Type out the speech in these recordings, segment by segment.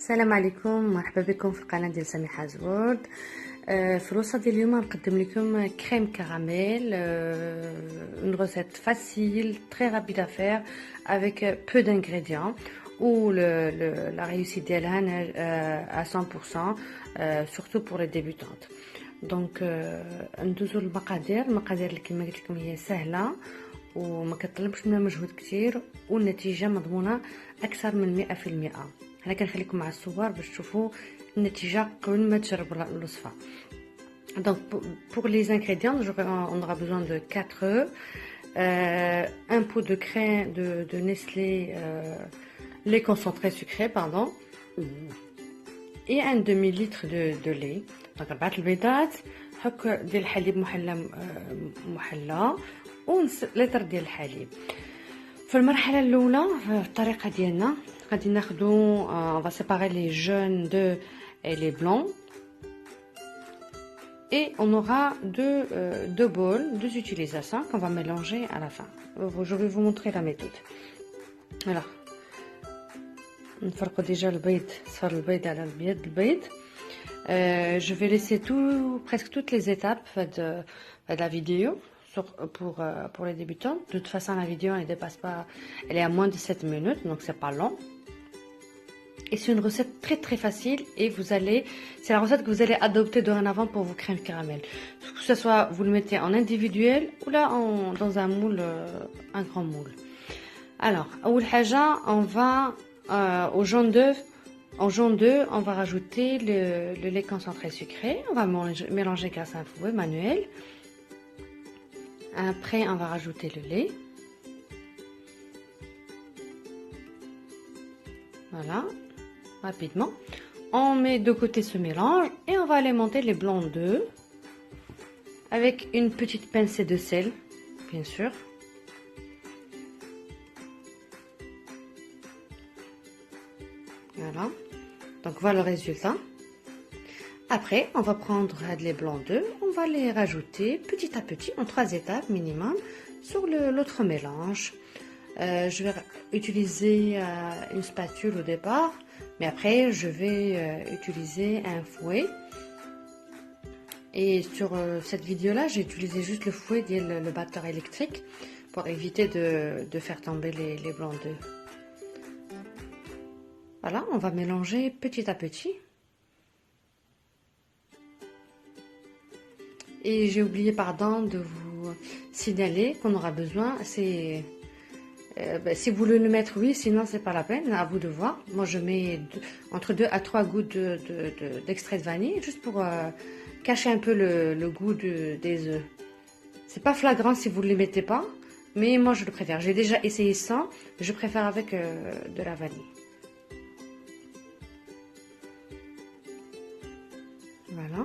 السلام عليكم، مرحبا بكم في القناه ديال سميحه وورد. في الوصفه ديال اليوم نقدم لكم كريم كراميل، une recette facile, très rapide à faire avec peu d'ingrédients où la réussite ديالها à 100%, surtout pour les débutantes. دونك ندوزو للمقادير. المقادير اللي كما قلت لكم هي سهله وما كتطلبش منا مجهود كتير والنتيجه مضمونه اكثر من 100%. انا كنخليكم مع الصور باش تشوفوا النتيجه قبل ما تجربوا الوصفه. Donc pour les ingrédients, on aura besoin de 4 œufs, un pot de crème de Nestlé, lait concentré sucré, pardon, et un demi-litre de lait. Donc 4 البيضات، حك ديال الحليب محلى ونص لتر ديال الحليب. في المرحله الاولى في الطريقه ديالنا غادي ناخذوا on va séparer les jaunes d'œufs et les blancs et on aura deux bols, deux utilisations qu'on va mélanger à la fin. Je vais vous montrer la méthode. Alors نفرقوا déjà البيض، صفر البيض على البيض البيض. Je vais laisser presque toutes les étapes de la vidéo pour les débutants. De toute façon la vidéo elle dépasse pas, elle est à moins de 7 minutes, donc c'est pas long. Et c'est une recette très très facile et c'est la recette que vous allez adopter dorénavant pour vos crèmes caramel. Que ce soit vous le mettez en individuel ou là dans un moule, un grand moule. Alors, أول حاجة on va au jaune d'œuf. En jaune d'œuf, on va rajouter le lait concentré sucré. On va mélanger grâce à un fouet manuel. Après, on va rajouter le lait. Voilà, rapidement. On met de côté ce mélange et on va alimenter les blancs d'œufs avec une petite pincée de sel, bien sûr. Voilà, donc voilà le résultat. Après, on va prendre les blancs d'œufs, on va les rajouter petit à petit en 3 étapes minimum sur l'autre mélange. Je vais utiliser une spatule au départ, mais après je vais utiliser un fouet. Et sur cette vidéo là, j'ai utilisé juste le fouet et le batteur électrique pour éviter de faire tomber les blancs d'œufs. Voilà, on va mélanger petit à petit. Et j'ai oublié, pardon, de vous signaler qu'on aura besoin, c'est si vous voulez le mettre, oui, sinon c'est pas la peine, à vous de voir. Moi je mets entre 2 à 3 gouttes d'extrait de vanille, juste pour cacher un peu le goût des œufs. C'est pas flagrant si vous ne les mettez pas, mais moi je le préfère. J'ai déjà essayé sans, je préfère avec de la vanille. Voilà.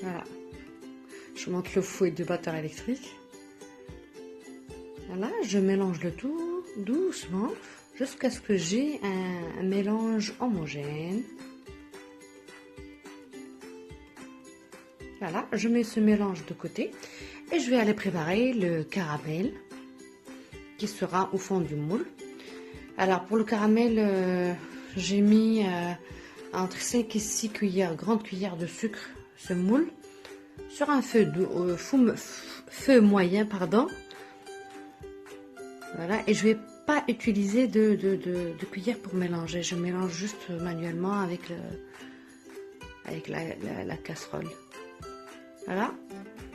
Voilà. Je monte le fouet du batteur électrique. Voilà, je mélange le tout doucement jusqu'à ce que j'ai un mélange homogène. Voilà, je mets ce mélange de côté et je vais aller préparer le caramel qui sera au fond du moule. Alors pour le caramel, j'ai mis entre 5 et 6 cuillères, grandes cuillères de sucre, ce moule, sur un feu moyen, pardon. Voilà, et je vais pas utiliser de cuillère pour mélanger, je mélange juste manuellement avec la casserole. Voilà,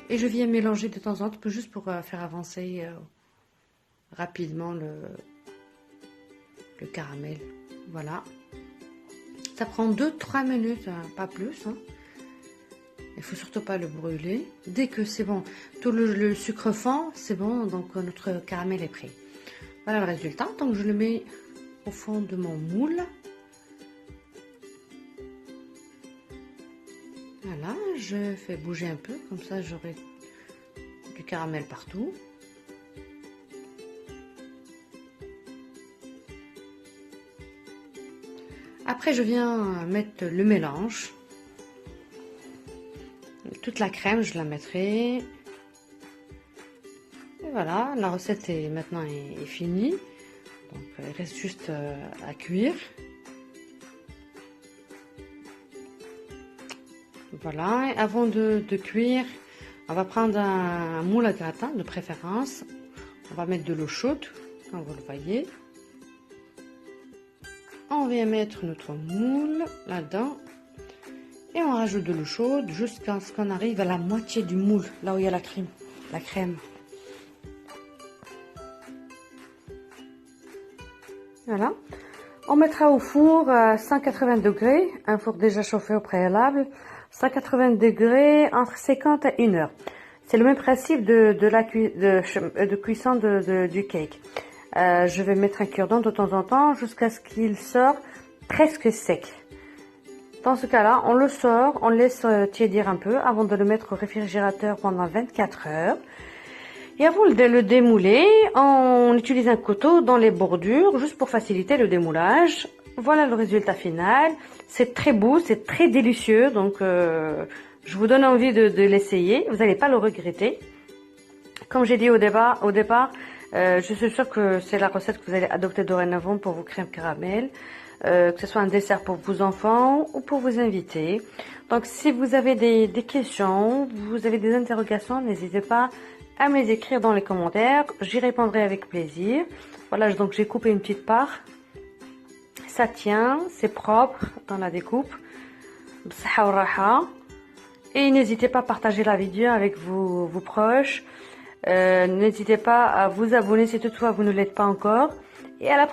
et je viens mélanger de temps en temps juste pour faire avancer rapidement le caramel. Voilà, ça prend 2-3 minutes, hein, pas plus, hein. Il faut surtout pas le brûler. Dès que c'est bon, tout le sucre fond, c'est bon, donc notre caramel est prêt. Voilà le résultat. Donc je le mets au fond de mon moule. Voilà, je fais bouger un peu, comme ça j'aurai du caramel partout. Après je viens mettre le mélange. Toute la crème, je la mettrai. Et voilà, la recette est maintenant finie. Donc il reste juste à cuire. Voilà, et avant de cuire, on va prendre un moule à gratin de préférence. On va mettre de l'eau chaude, comme vous le voyez. On vient mettre notre moule là-dedans. Et on rajoute de l'eau chaude jusqu'à ce qu'on arrive à la moitié du moule, là où il y a la crème. Voilà. On mettra au four à 180 degrés, un four déjà chauffé au préalable, 180 degrés entre 50 et 1 heure. C'est le même principe de cuisson du cake. Je vais mettre un cure-dent de temps en temps jusqu'à ce qu'il sorte presque sec. Dans ce cas-là, on le sort, on laisse tiédir un peu avant de le mettre au réfrigérateur pendant 24 heures. Et avant de le démouler, on utilise un couteau dans les bordures juste pour faciliter le démoulage. Voilà le résultat final. C'est très beau, c'est très délicieux, donc je vous donne envie de l'essayer. Vous n'allez pas le regretter. Comme j'ai dit au départ, je suis sûre que c'est la recette que vous allez adopter dorénavant pour vos crèmes caramel. Que ce soit un dessert pour vos enfants ou pour vos invités. Donc si vous avez des questions, vous avez des interrogations, n'hésitez pas à me les écrire dans les commentaires. J'y répondrai avec plaisir. Voilà, donc j'ai coupé une petite part. Ça tient, c'est propre dans la découpe. Et n'hésitez pas à partager la vidéo avec vos proches. N'hésitez pas à vous abonner si toutefois vous ne l'êtes pas encore. Et à la prochaine.